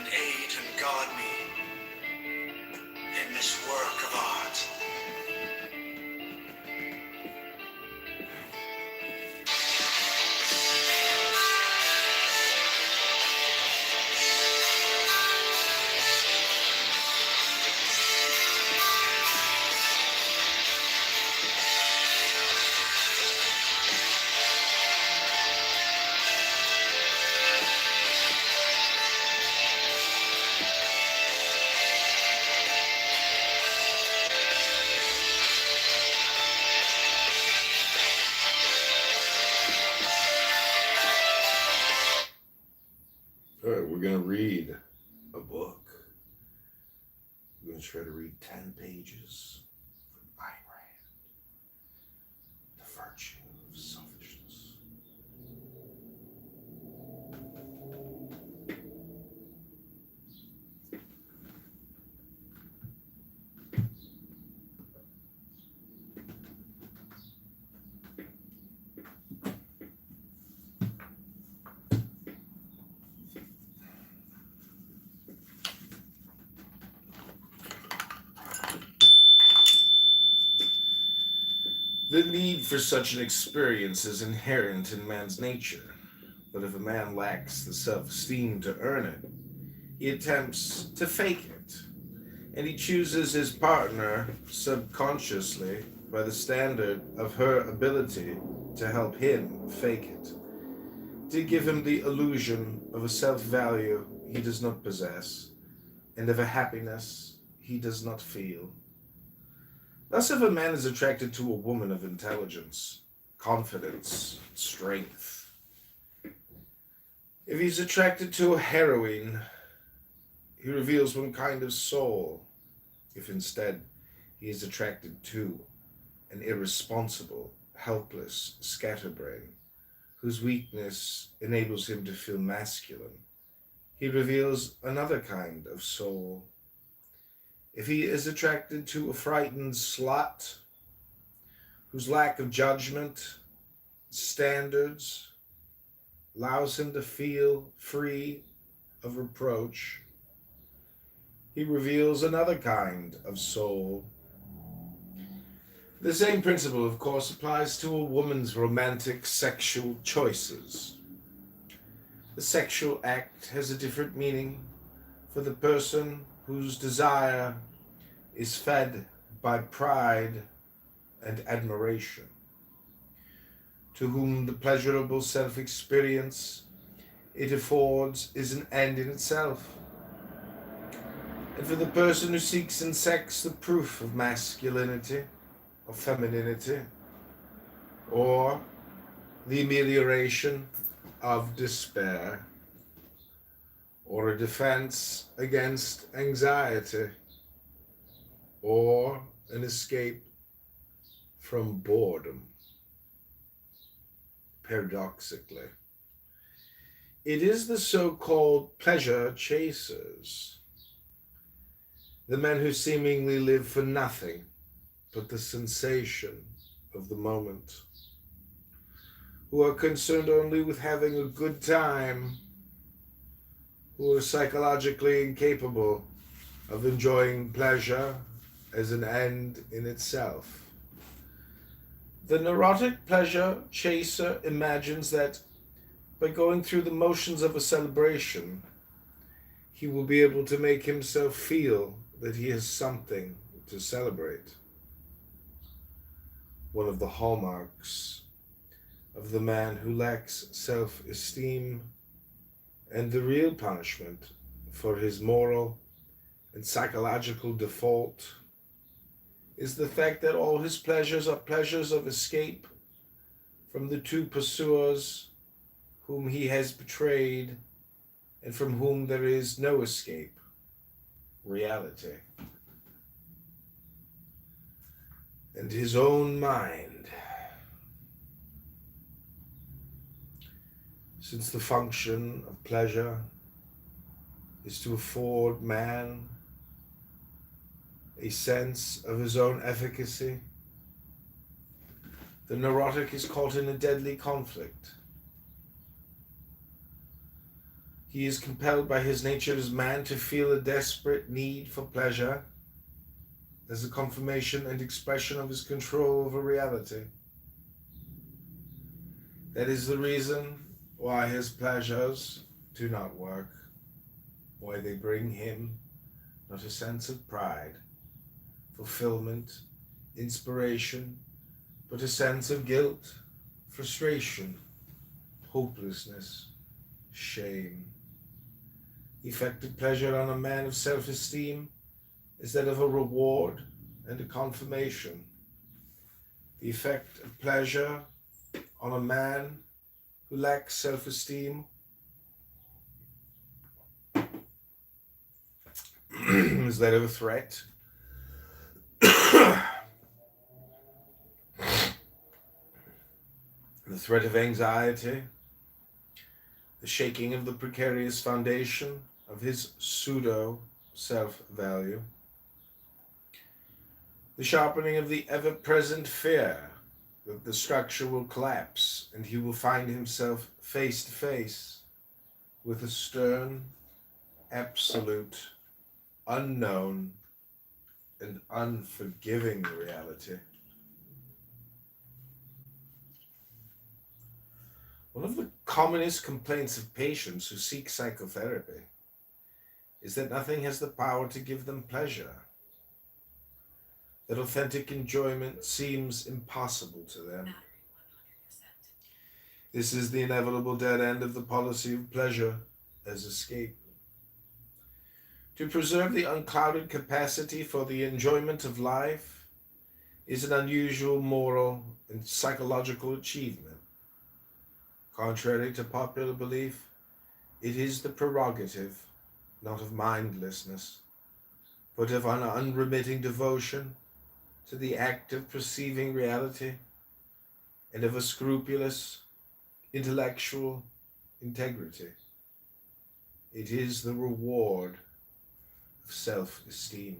and aid and guard me in this work of art. All right, we're going to read a book. We're going to try to read 10 pages from Mayoral, The Virtue of Selfishness. The need for such an experience is inherent in man's nature, but if a man lacks the self-esteem to earn it, he attempts to fake it, and he chooses his partner subconsciously by the standard of her ability to help him fake it, to give him the illusion of a self-value he does not possess, and of a happiness he does not feel. Thus, if a man is attracted to a woman of intelligence, confidence, strength, if he's attracted to a heroine, he reveals one kind of soul. If instead he is attracted to an irresponsible, helpless scatterbrain, whose weakness enables him to feel masculine, he reveals another kind of soul. If he is attracted to a frightened slut, whose lack of judgment, standards, allows him to feel free of reproach, he reveals another kind of soul. The same principle, of course, applies to a woman's romantic sexual choices. The sexual act has a different meaning for the person whose desire is fed by pride and admiration, to whom the pleasurable self-experience it affords is an end in itself, and for the person who seeks in sex the proof of masculinity or femininity, or the amelioration of despair, or a defense against anxiety, or an escape from boredom. Paradoxically, it is the so-called pleasure chasers, the men who seemingly live for nothing but the sensation of the moment, who are concerned only with having a good time, who are psychologically incapable of enjoying pleasure as an end in itself. The neurotic pleasure chaser imagines that by going through the motions of a celebration, he will be able to make himself feel that he has something to celebrate. One of the hallmarks of the man who lacks self-esteem, and the real punishment for his moral and psychological default, is the fact that all his pleasures are pleasures of escape from the two pursuers whom he has betrayed and from whom there is no escape: reality and his own mind. Since the function of pleasure is to afford man a sense of his own efficacy, the neurotic is caught in a deadly conflict. He is compelled by his nature as man to feel a desperate need for pleasure as a confirmation and expression of his control over reality. That is the reason why his pleasures do not work, why they bring him not a sense of pride, fulfillment, inspiration, but a sense of guilt, frustration, hopelessness, shame. The effect of pleasure on a man of self-esteem is that of a reward and a confirmation. The effect of pleasure on a man who lacks self-esteem is that of a threat. The threat of anxiety, the shaking of the precarious foundation of his pseudo self-value, the sharpening of the ever-present fear that the structure will collapse and he will find himself face to face with a stern, absolute, unknown, and unforgiving reality. One of the commonest complaints of patients who seek psychotherapy is that nothing has the power to give them pleasure, that authentic enjoyment seems impossible to them. This is the inevitable dead end of the policy of pleasure as escape. To preserve the unclouded capacity for the enjoyment of life is an unusual moral and psychological achievement. Contrary to popular belief, it is the prerogative, not of mindlessness, but of an unremitting devotion to the act of perceiving reality and of a scrupulous, intellectual integrity. It is the reward of self-esteem.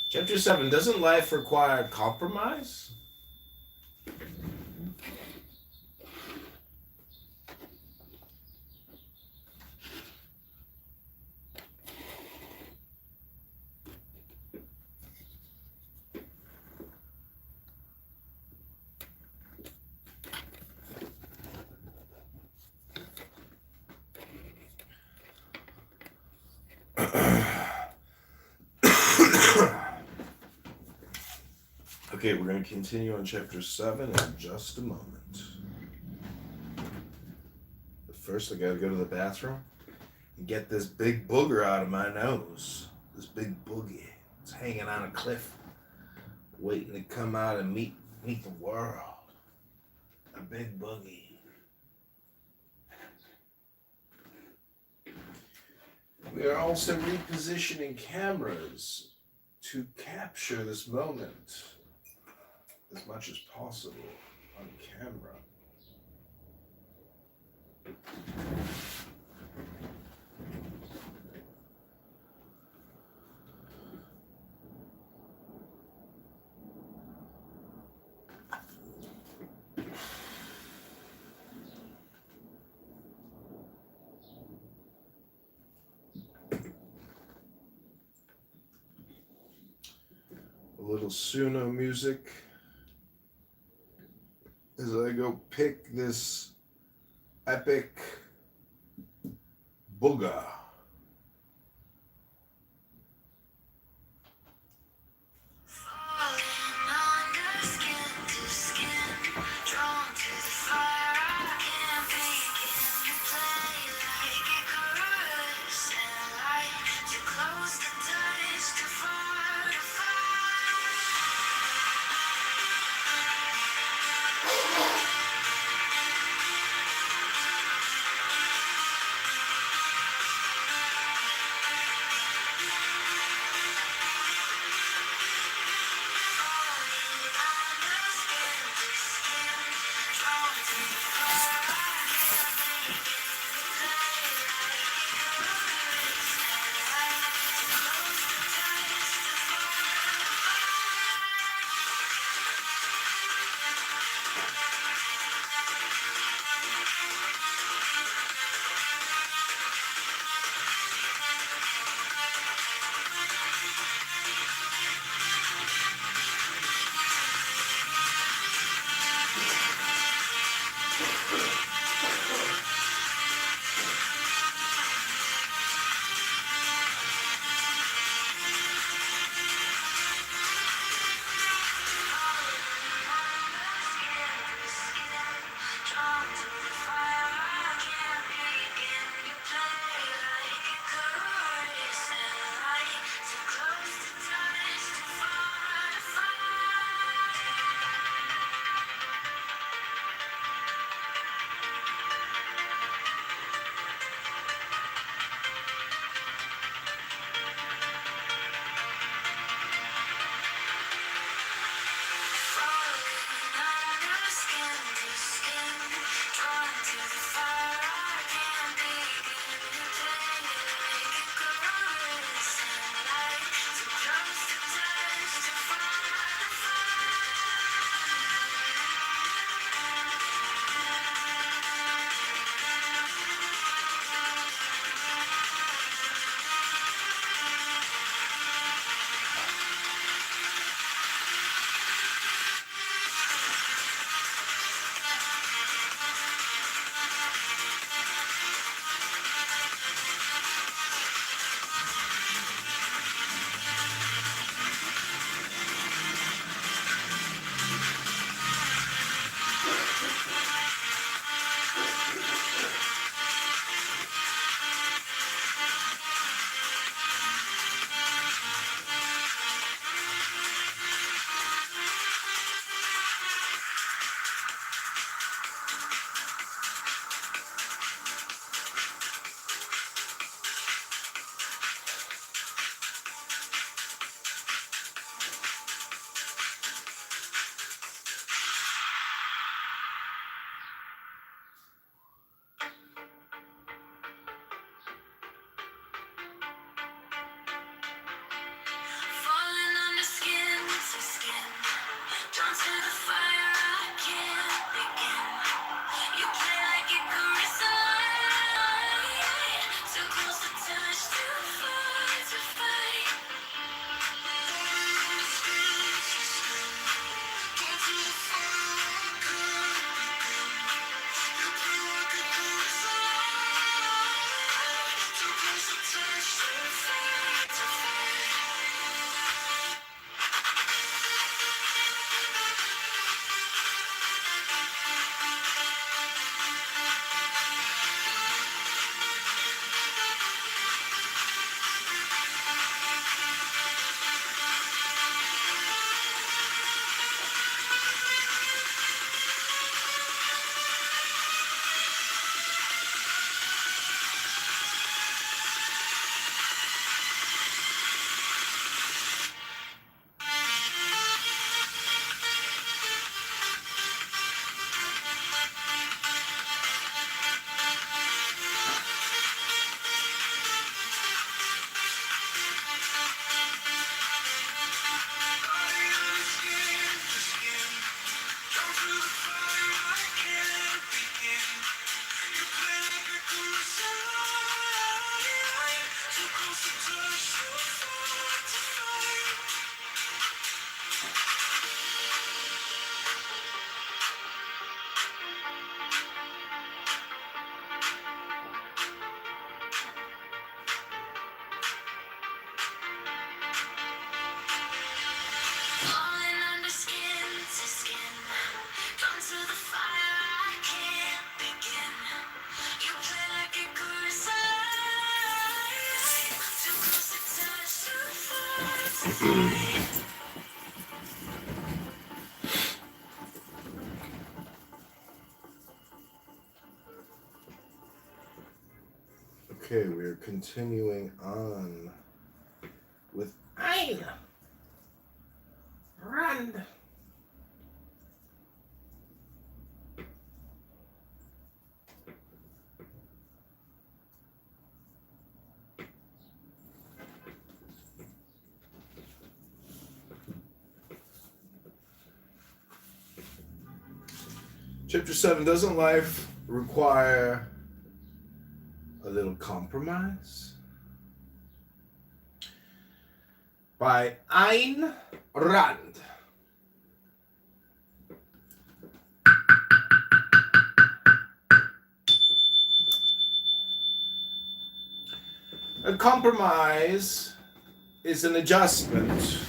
Chapter 7, doesn't life require compromise? Okay, we're going to continue on chapter 7 in just a moment. But first, I got to go to the bathroom and get this big booger out of my nose. This big boogie. It's hanging on a cliff, waiting to come out and meet the world. A big boogie. We are also repositioning cameras to capture this moment as much as possible on camera. A little Suno music as I go pick this epic booger. Okay, we're continuing on with Ein Rand. Chapter 7, Doesn't Life require a little compromise. By Ayn Rand. A compromise is an adjustment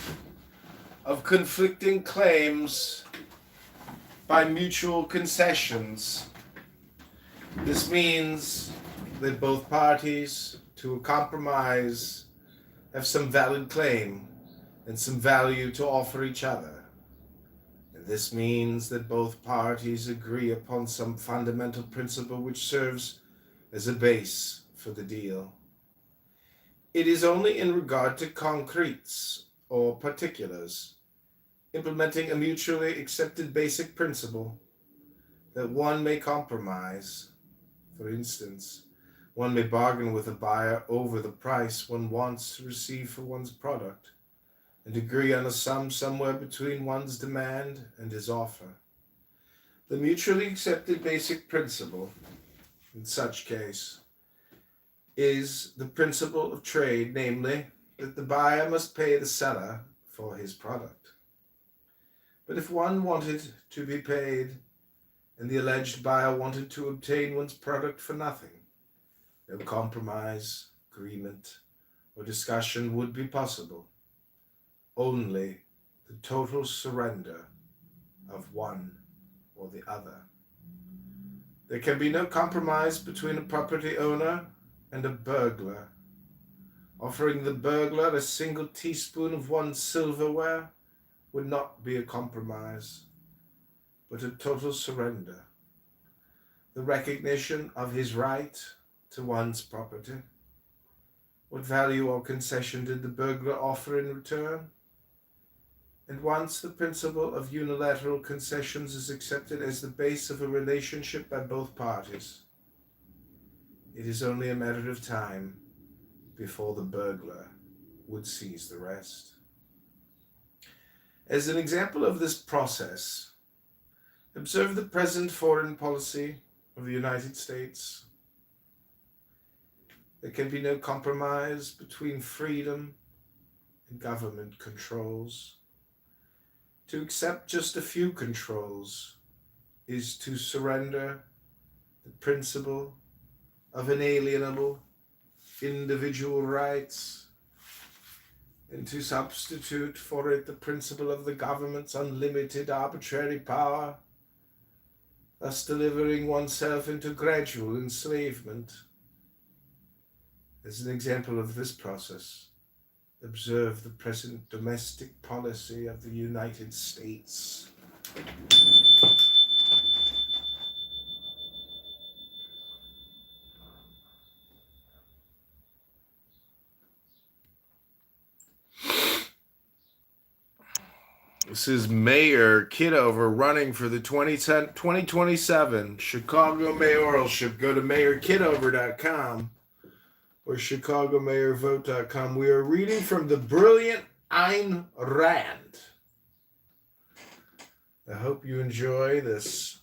of conflicting claims by mutual concessions. This means that both parties to a compromise have some valid claim and some value to offer each other. And this means that both parties agree upon some fundamental principle which serves as a base for the deal. It is only in regard to concretes or particulars, implementing a mutually accepted basic principle, that one may compromise. For instance, one may bargain with a buyer over the price one wants to receive for one's product and agree on a sum somewhere between one's demand and his offer. The mutually accepted basic principle, in such case, is the principle of trade, namely, that the buyer must pay the seller for his product. But if one wanted to be paid and the alleged buyer wanted to obtain one's product for nothing, no compromise, agreement, or discussion would be possible. Only the total surrender of one or the other. There can be no compromise between a property owner and a burglar. Offering the burglar a single teaspoon of one's silverware would not be a compromise, but a total surrender. The recognition of his right to one's property. What value or concession did the burglar offer in return? And once the principle of unilateral concessions is accepted as the base of a relationship by both parties, it is only a matter of time before the burglar would seize the rest. As an example of this process, observe the present foreign policy of the United States. There can be no compromise between freedom and government controls. To accept just a few controls is to surrender the principle of inalienable individual rights and to substitute for it the principle of the government's unlimited arbitrary power, thus delivering oneself into gradual enslavement. As an example of this process, observe the present domestic policy of the United States. This is Mayor Kitover running for the 2027 Chicago mayoralship. Go to mayorkitover.com or chicagomayorvote.com. We are reading from the brilliant Ayn Rand. I hope you enjoy this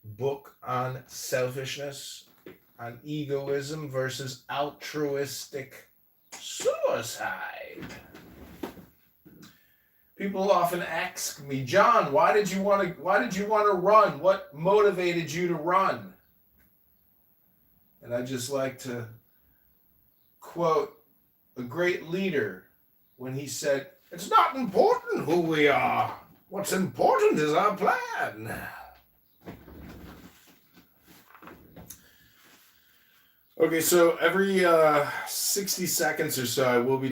book on selfishness, on egoism versus altruistic suicide. People often ask me, John, why did you want to run? What motivated you to run? And I just like to quote a great leader when he said, "It's not important who we are. What's important is our plan." Okay, so every 60 seconds or so, I will be